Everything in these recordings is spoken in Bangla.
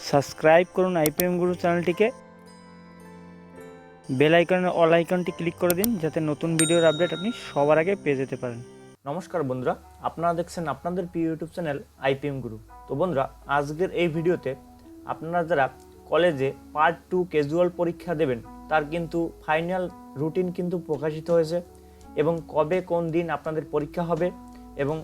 সাবস্ক্রাইব করুন আইপিএম গুরু চ্যানেলটিকে, বেল আইকনের অল আইকনটি ক্লিক করে দিন যাতে নতুন ভিডিওর আপডেট আপনি সবার আগে পেয়ে যেতে পারেন। নমস্কার বন্ধুরা, আপনারা দেখছেন আপনাদের প্রিয় ইউটিউব চ্যানেল আইপিএম গুরু। তো বন্ধুরা, আজকের এই ভিডিওতে আপনারা যারা কলেজে পার্ট 2 ক্যাজুয়াল পরীক্ষা দেবেন তার কিন্তু ফাইনাল রুটিন কিন্তু প্রকাশিত হয়েছে এবং কবে কোন দিন আপনাদের পরীক্ষা হবে এবং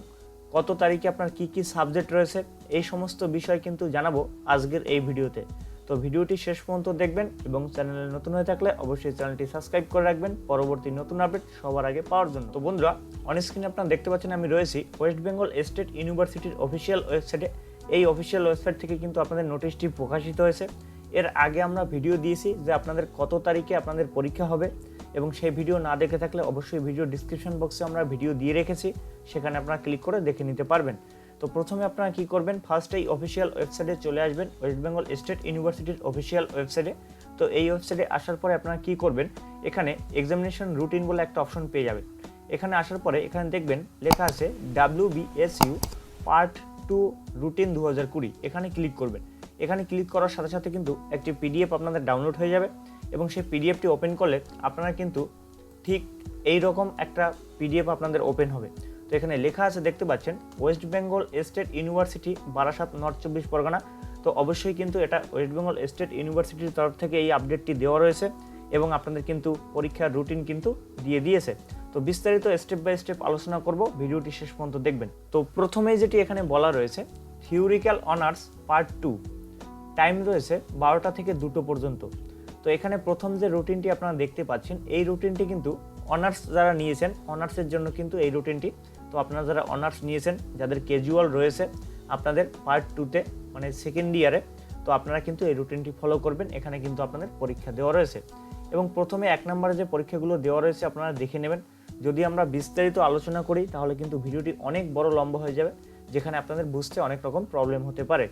কত তারিখে আপনার কি কি সাবজেক্ট রয়েছে এই সমস্ত বিষয় কিন্তু জানাবো আজকের এই ভিডিওতে। তো ভিডিওটি শেষ পর্যন্ত দেখবেন এবং চ্যানেলে নতুন হয়ে থাকলে অবশ্যই চ্যানেলটি সাবস্ক্রাইব করে রাখবেন পরবর্তী নতুন আপডেট সবার আগে পাওয়ার জন্য। তো বন্ধুরা, অন স্ক্রিনে আপনারা দেখতে পাচ্ছেন আমি রয়েছি ওয়েস্ট বেঙ্গল স্টেট ইউনিভার্সিটির অফিসিয়াল ওয়েবসাইটে। এই অফিসিয়াল ওয়েবসাইট থেকে কিন্তু আপনাদের নোটিশটি প্রকাশিত হয়েছে। এর আগে আমরা ভিডিও দিয়েছি যে আপনাদের কত তারিখে আপনাদের পরীক্ষা হবে এবং সেই ভিডিও না দেখে থাকলে অবশ্যই ভিডিও ডিসক্রিপশন বক্সে আমরা ভিডিও দিয়ে রেখেছি, সেখানে আপনারা ক্লিক করে দেখে নিতে পারবেন। তো প্রথমে আপনারা কি করবেন, ফার্স্ট এই অফিসিয়াল ওয়েবসাইটে চলে আসবেন, ওয়েস্ট বেঙ্গল স্টেট ইউনিভার্সিটির অফিসিয়াল ওয়েবসাইটে। তো এই ওয়েবসাইটে আসার পরে আপনারা কি করবেন, এখানে এক্সামিনেশন রুটিন বলে একটা অপশন পেয়ে যাবেন। এখানে আসার পরে এখানে দেখবেন লেখা আছে WBSU পার্ট 2 রুটিন 2020, এখানে ক্লিক করবেন। এখানে ক্লিক করার সাথে সাথে কিন্তু একটি পিডিএফ আপনাদের ডাউনলোড হয়ে যাবে এবং সেই পিডিএফটি ওপেন করলে আপনারা কিন্তু ঠিক এই রকম একটা পিডিএফ আপনাদের ওপেন হবে। তো এখানে লেখা আছে দেখতে পাচ্ছেন West Bengal state university Barasat north 24 Pargana. তো অবশ্যই কিন্তু এটা ওয়েস্ট বেঙ্গল স্টেট ইউনিভার্সিটির তরফ থেকে এই আপডেটটি দেওয়া রয়েছে এবং আপনাদের কিন্তু পরীক্ষার রুটিন কিন্তু দিয়ে দিয়েছে। তো বিস্তারিত স্টেপ বাই স্টেপ আলোচনা করব, ভিডিওটি শেষ পর্যন্ত দেখবেন। তো প্রথমেই যেটি এখানে বলা রয়েছে থিওরিক্যাল অনার্স পার্ট 2, টাইম রয়েছে 12টা থেকে 2টো পর্যন্ত। তো এখানে প্রথম যে রুটিনটি আপনারা দেখতে পাচ্ছেন এই রুটিনটি কিন্তু অনার্স যারা নিয়েছেন অনার্সের জন্য কিন্তু এই রুটিনটি। তো আপনারা যারা অনার্স নিয়েছেন যাদের ক্যাজুয়াল রয়েছে আপনাদের পার্ট 2তে মানে সেকেন্ড ইয়ারে, তো আপনারা কিন্তু এই রুটিনটি ফলো করবেন। এখানে কিন্তু আপনাদের পরীক্ষা দেওয়া রয়েছে এবং প্রথমে 1 নম্বরে যে পরীক্ষাগুলো দেওয়া রয়েছে আপনারা দেখে নেবেন। যদি আমরা বিস্তারিত আলোচনা করি তাহলে কিন্তু ভিডিওটি অনেক বড় লম্বা হয়ে যাবে, যেখানে আপনাদের বুঝতে অনেক রকম প্রবলেম হতে পারে।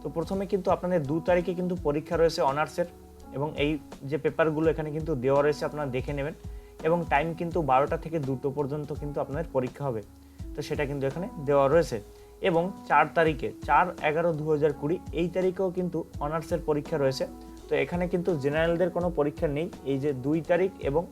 তো প্রথমে কিন্তু আপনাদের 2 তারিখে কিন্তু পরীক্ষা রয়েছে অনার্সের এবং এই যে পেপারগুলো এখানে কিন্তু দেওয়া রয়েছে আপনারা দেখে নেবেন এবং টাইম কিন্তু 12টা থেকে 2টো পর্যন্ত কিন্তু আপনাদের পরীক্ষা হবে। তো সেটা কিন্তু এখানে দেওয়া রয়েছে এবং 4 তারিখে 4/11/2020 এই তারিখেও কিন্তু অনার্সের পরীক্ষা রয়েছে। তো এখানে কিন্তু জেনারেলদের কোনো পরীক্ষা নেই, এই যে 2 তারিখ এবং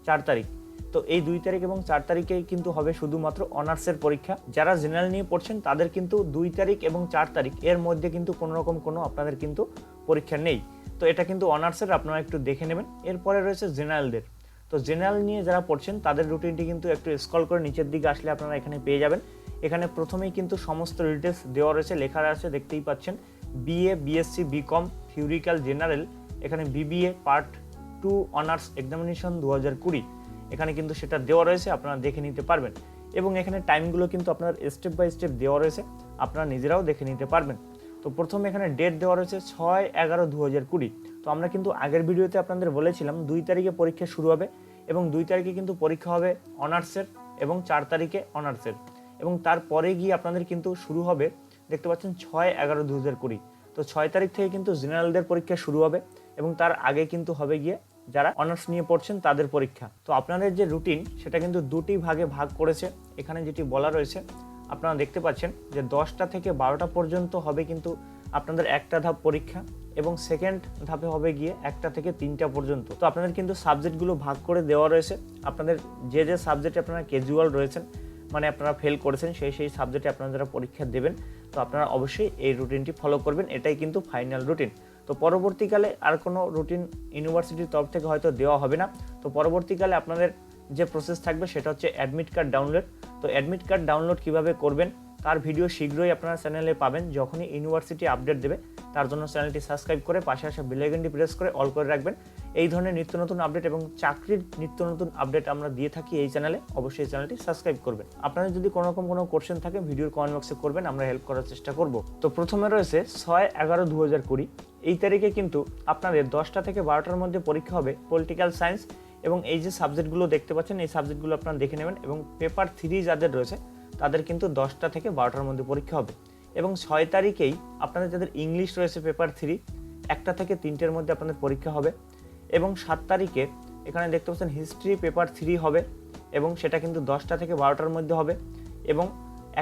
4 তারিখ। তো এই 2 তারিখ এবং 4 তারিখে কিন্তু হবে শুধুমাত্র অনার্সের পরীক্ষা। যারা জেনারেল নিয়ে পড়ছেন তাদের কিন্তু 2 তারিখ এবং 4 তারিখ এর মধ্যে কিন্তু কোনো রকম কোনো আপনাদের কিন্তু পরীক্ষা নেই। তো এটা কিন্তু অনার্সের, আপনারা একটু দেখে নেবেন। এরপরে রয়েছে জেনারেলদের। তো জেনারেল নিয়ে যারা পড়ছেন তাদের রুটিনটি কিন্তু একটু স্ক্রল করে নিচের দিকে আসলে আপনারা এখানে পেয়ে যাবেন। এখানে প্রথমেই কিন্তু সমস্ত ডিটেলস দেওয়া রয়েছে, লেখা আছে দেখতেই পাচ্ছেন BA, BSc, BCom theoretical general, এখানে BBA পার্ট 2 অনার্স এক্সামিনেশন 2020 এখানে কিন্তু সেটা দেওয়া রয়েছে, আপনারা দেখে নিতে পারবেন এবং এখানে টাইমগুলো কিন্তু আপনার স্টেপ বাই স্টেপ দেওয়া রয়েছে, আপনারা নিজেরাও দেখে নিতে পারবেন। তো প্রথমে এখানে ডেট দেওয়া রয়েছে 6/11/2020। তো আমরা কিন্তু আগের ভিডিওতে আপনাদের বলেছিলাম 2 তারিখে পরীক্ষা শুরু হবে এবং 2 তারিখে কিন্তু পরীক্ষা হবে অনার্সের এবং 4 তারিখে অনার্সের এবং তারপরে গিয়ে আপনাদের কিন্তু শুরু হবে দেখতে পাচ্ছেন 6/11/2020। তো 6 তারিখ থেকে কিন্তু জেনারেলদের পরীক্ষা শুরু হবে এবং তার আগে কিন্তু হবে গিয়ে যারা অনার্স নিয়ে পড়ছেন তাদের পরীক্ষা। তো আপনাদের যে রুটিন সেটা কিন্তু 2টি ভাগে ভাগ করেছে। এখানে যেটি বলা রয়েছে আপনারা দেখতে পাচ্ছেন যে 10টা থেকে 12টা পর্যন্ত হবে কিন্তু আপনাদের একটা ধাপ পরীক্ষা এবং সেকেন্ড ধাপে হবে গিয়ে 1টা থেকে 3টা পর্যন্ত। তো আপনাদের কিন্তু সাবজেক্টগুলো ভাগ করে দেওয়া রয়েছে, আপনাদের যে যে সাবজেক্টে আপনারা ক্যাজুয়াল রয়েছেন মানে আপনারা ফেল করেছেন সেই সাবজেক্টে আপনারা যারা পরীক্ষা দেবেন তো আপনারা অবশ্যই এই রুটিনটি ফলো করবেন, এটাই কিন্তু ফাইনাল রুটিন। তো পরবর্তীকালে আর কোনো রুটিন ইউনিভার্সিটির তরফ থেকে হয়তো দেওয়া হবে না। তো পরবর্তীকালে আপনাদের যে প্রসেস থাকবে সেটা হচ্ছে অ্যাডমিট কার্ড ডাউনলোড। তো অ্যাডমিট কার্ড ডাউনলোড কিভাবে করবেন তার ভিডিও শীঘ্রই আপনারা চ্যানেলে পাবেন, যখনই ইউনিভার্সিটি আপডেট দেবে। তার জন্য চ্যানেলটি সাবস্ক্রাইব করে পাশে আসা বেল আইকনটি প্রেস করে অল করে রাখবেন। এই ধরনের নিত্য নতুন আপডেট এবং চাকরির নিত্য নতুন আপডেট আমরা দিয়ে থাকি এই চ্যানেলে, অবশ্যই চ্যানেলটি সাবস্ক্রাইব করবেন। আপনাদের যদি কোনো রকম কোনো কোশ্চেন থাকে ভিডিওর কমেন্ট বক্সে করবেন, আমরা হেল্প করার চেষ্টা করব। তো প্রথমে রয়েছে 6/11/2020 এই তারিখে কিন্তু আপনাদের 10টা থেকে 12টার মধ্যে পরীক্ষা হবে পলিটিক্যাল সায়েন্স এবং এই যে সাবজেক্টগুলো দেখতে পাচ্ছেন এই সাবজেক্টগুলো আপনারা দেখে নেবেন এবং পেপার 3 যাদের রয়েছে তাদের কিন্তু 10টা থেকে 12টার মধ্যে পরীক্ষা হবে এবং 6 তারিখেই আপনাদের যাদের ইংলিশ রয়েছে পেপার 3 1টা থেকে 3টের মধ্যে আপনাদের পরীক্ষা হবে এবং 7 তারিখে এখানে দেখতে পাচ্ছেন হিস্ট্রি পেপার 3 হবে এবং সেটা কিন্তু 10টা থেকে 12টার মধ্যে হবে এবং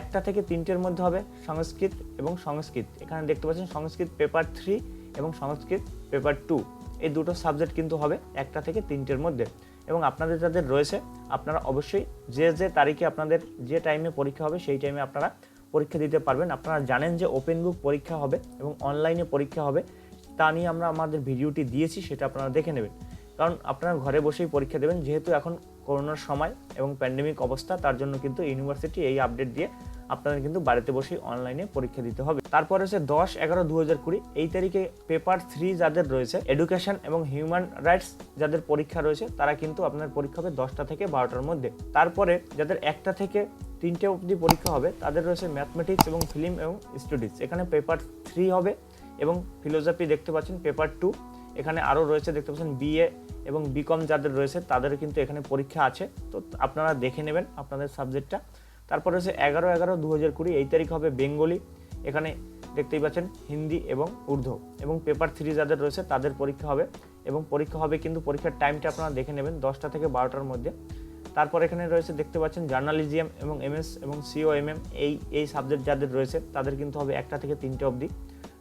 1টা থেকে 3টের মধ্যে হবে সংস্কৃত এবং সংস্কৃত, এখানে দেখতে পাচ্ছেন সংস্কৃত পেপার 3 এবং সংস্কৃত পেপার 2, এই দুটো সাবজেক্ট কিন্তু হবে 1টা থেকে 3টের মধ্যে। এবং আপনাদের যাদের রয়েছে আপনারা অবশ্যই যে তারিখে আপনাদের যে টাইমে পরীক্ষা হবে সেই টাইমে আপনারা পরীক্ষা দিতে পারবেন। আপনারা জানেন যে ওপেন বুক পরীক্ষা হবে এবং অনলাইনে পরীক্ষা হবে, তা নিয়ে আমরা আমাদের ভিডিওটি দিয়েছি, সেটা আপনারা দেখে নেবেন। কারণ আপনারা ঘরে বসেই পরীক্ষা দেবেন, যেহেতু এখন করোনার সময় এবং প্যান্ডেমিক অবস্থা, তার জন্য কিন্তু ইউনিভার্সিটি এই আপডেট দিয়ে আপনাদের কিন্তু বাড়িতে বসেই অনলাইনে পরীক্ষা দিতে হবে। তারপরে হচ্ছে 10/11/2020 এই তারিখে পেপার 3 যাদের রয়েছে এডুকেশন এবং হিউম্যান রাইটস যাদের পরীক্ষা রয়েছে তারা কিন্তু আপনার পরীক্ষা হবে 10টা থেকে 12টার মধ্যে। তারপরে যাদের 1টা থেকে 3টে অবধি পরীক্ষা হবে তাদের রয়েছে ম্যাথমেটিক্স এবং ফিল্ম এবং স্টাডিজ, এখানে পেপার 3 হবে। এবং ফিলোসফি দেখতে পাচ্ছেন পেপার 2, এখানে আরও রয়েছে দেখতে পাচ্ছেন বিএ এবং বিকম যাদের রয়েছে তাদের কিন্তু এখানে পরীক্ষা আছে, তো আপনারা দেখে নেবেন আপনাদের সাবজেক্টটা। তারপরে হচ্ছে 11/11/2020 এই তারিখ হবে বেঙ্গলি, এখানে দেখতেই পাচ্ছেন হিন্দি এবং উর্দু। এবং পেপার 3 যাদের রয়েছে তাদের পরীক্ষা হবে, এবং পরীক্ষা হবে কিন্তু পরীক্ষার টাইমটা আপনারা দেখে নেবেন 10টা থেকে 12টার মধ্যে। তারপর এখানে রয়েছে দেখতে পাচ্ছেন জার্নালিজম এবং এমএস এবং সিওএমএম, এই সাবজেক্ট যাদের রয়েছে তাদের কিন্তু হবে 1টা থেকে 3টে অবধি।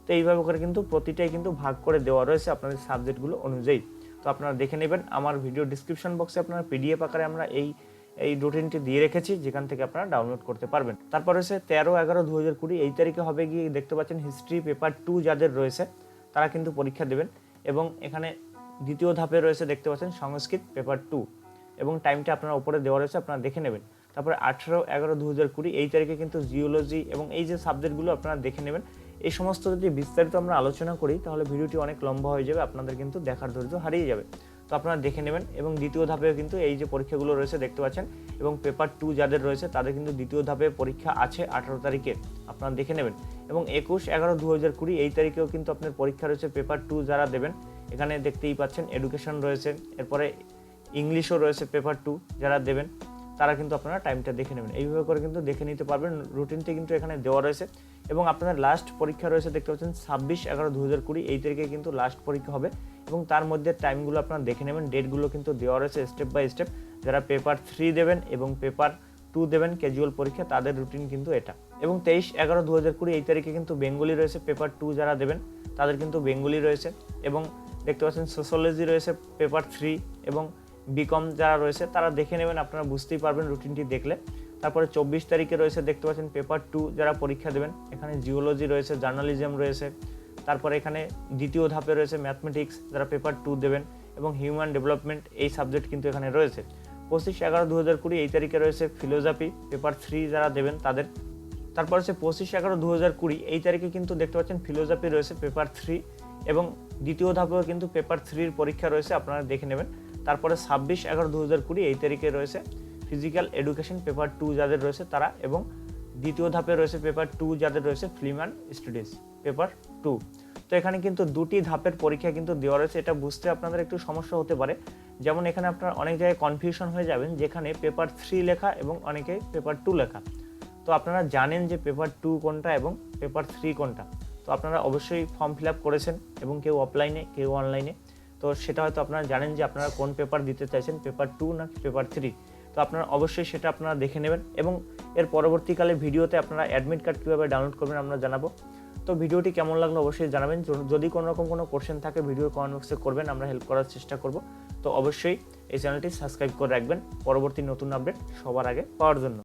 তো এইভাবে করে কিন্তু প্রতিটাই কিন্তু ভাগ করে দেওয়া রয়েছে আপনাদের সাবজেক্টগুলো অনুযায়ী। তো আপনারা দেখে নেবেন, আমার ভিডিও ডিসক্রিপশন বক্সে আপনারা পিডিএফ আকারে আমরা এই রুটিনটি দিয়ে রেখেছি, যেখান থেকে আপনারা ডাউনলোড করতে পারবেন। তারপর হচ্ছে 13/11/2020 এই তারিখে হবে গিয়ে দেখতে পাচ্ছেন হিস্ট্রি পেপার 2 যাদের রয়েছে তারা কিন্তু পরীক্ষা দেবেন। এবং এখানে দ্বিতীয় ধাপে রয়েছে দেখতে পাচ্ছেন সংস্কৃত পেপার 2, এবং টাইমটা আপনারা উপরে দেওয়া রয়েছে, আপনারা দেখে নেবেন। তারপরে 18/11/2020 এই তারিখে কিন্তু জিওলজি এবং এই যে সাবজেক্টগুলো আপনারা দেখে নেবেন। এই সমস্ত যদি বিস্তারিত আমরা আলোচনা করি তাহলে ভিডিওটি অনেক লম্বা হয়ে যাবে, আপনাদের কিন্তু দেখার ধৈর্য হারিয়ে যাবে, তো আপনারা দেখে নেবেন। এবং দ্বিতীয় ধাপেও কিন্তু এই যে পরীক্ষাগুলো রয়েছে দেখতে পাচ্ছেন, এবং পেপার 2 যাদের রয়েছে তাদের কিন্তু দ্বিতীয় ধাপে পরীক্ষা আছে 18 তারিখে, আপনারা দেখে নেবেন। এবং 21/11/2020 এই তারিখেও কিন্তু আপনার পরীক্ষা রয়েছে পেপার 2 যারা দেবেন, এখানে দেখতেই পাচ্ছেন এডুকেশন রয়েছে, এরপরে ইংলিশও রয়েছে পেপার 2 যারা দেবেন তারা কিন্তু আপনারা টাইমটা দেখে নেবেন। এইভাবে করে কিন্তু দেখে নিতে পারবেন, রুটিনটি কিন্তু এখানে দেওয়া রয়েছে। এবং আপনাদের লাস্ট পরীক্ষা রয়েছে দেখতে পাচ্ছেন 26/11/2020 এই তারিখে কিন্তু লাস্ট পরীক্ষা হবে, এবং তার মধ্যে টাইমগুলো আপনারা দেখে নেবেন, ডেটগুলো কিন্তু দেওয়া রয়েছে স্টেপ বাই স্টেপ। যারা পেপার 3 দেবেন এবং পেপার 2 দেবেন ক্যাজুয়াল পরীক্ষা তাদের রুটিন কিন্তু এটা। এবং 23/11/2020 এই তারিখে কিন্তু বেঙ্গলি রয়েছে পেপার 2 যারা দেবেন তাদের কিন্তু বেঙ্গলি রয়েছে। এবং দেখতে পাচ্ছেন সোশ্যোলজি রয়েছে পেপার 3, এবং বিকম যারা রয়েছে তারা দেখে নেবেন, আপনারা বুঝতেই পারবেন রুটিনটি দেখলে। তারপরে 24 তারিখে রয়েছে দেখতে পাচ্ছেন পেপার 2 যারা পরীক্ষা দেবেন, এখানে জিওলজি রয়েছে, জার্নালিজম রয়েছে। তারপরে এখানে দ্বিতীয় ধাপে রয়েছে ম্যাথমেটিক্স যারা পেপার 2 দেবেন, এবং হিউম্যান ডেভেলপমেন্ট এই সাবজেক্ট কিন্তু এখানে রয়েছে। 25/11/2020 এই তারিখে রয়েছে ফিলোসফি পেপার 3 যারা দেবেন তাদের। তারপর হচ্ছে 25/11/2020 এই তারিখে কিন্তু দেখতে পাচ্ছেন ফিলোসফি রয়েছে পেপার 3, এবং দ্বিতীয় ধাপেও কিন্তু পেপার 3-র পরীক্ষা রয়েছে, আপনারা দেখে নেবেন। তারপরে 26/11/2020 এই তারিখে রয়েছে ফিজিক্যাল এডুকেশন পেপার 2 যাদের রয়েছে তারা, এবং দ্বিতীয় ধাপে রয়েছে পেপার 2 যাদের রয়েছে ফিল্ম অ্যান্ড স্টাডিজ পেপার 2। তো এখানে কিন্তু দুটি ধাপের পরীক্ষা কিন্তু দেওয়া রয়েছে, এটা বুঝতে আপনাদের একটু সমস্যা হতে পারে। যেমন এখানে আপনার অনেক জায়গায় কনফিউশন হয়ে যাবেন, যেখানে পেপার 3 লেখা এবং অনেকে পেপার 2 লেখা। তো আপনারা জানেন যে পেপার 2 কোনটা এবং পেপার 3 কোনটা, তো আপনারা অবশ্যই ফর্ম ফিল আপ করেছেন, এবং কেউ অফলাইনে কেউ অনলাইনে, তো সেটা হয়তো আপনারা জানেন যে আপনারা কোন পেপার দিতে চাইছেন, পেপার 2 না পেপার 3। তো আপনারা অবশ্যই সেটা আপনারা দেখে নেবেন, এবং এর পরবর্তীকালে ভিডিওতে আপনারা অ্যাডমিট কার্ড কীভাবে ডাউনলোড করবেন আমরা জানাবো। তো ভিডিওটি কেমন লাগলো অবশ্যই জানাবেন, যদি কোনো রকম কোনো কোশ্চেন থাকে ভিডিও কমেন্ট বক্সে করবেন, আমরা হেল্প করার চেষ্টা করব। তো অবশ্যই এই চ্যানেলটি সাবস্ক্রাইব করে রাখবেন পরবর্তী নতুন আপডেট সবার আগে পাওয়ার জন্য।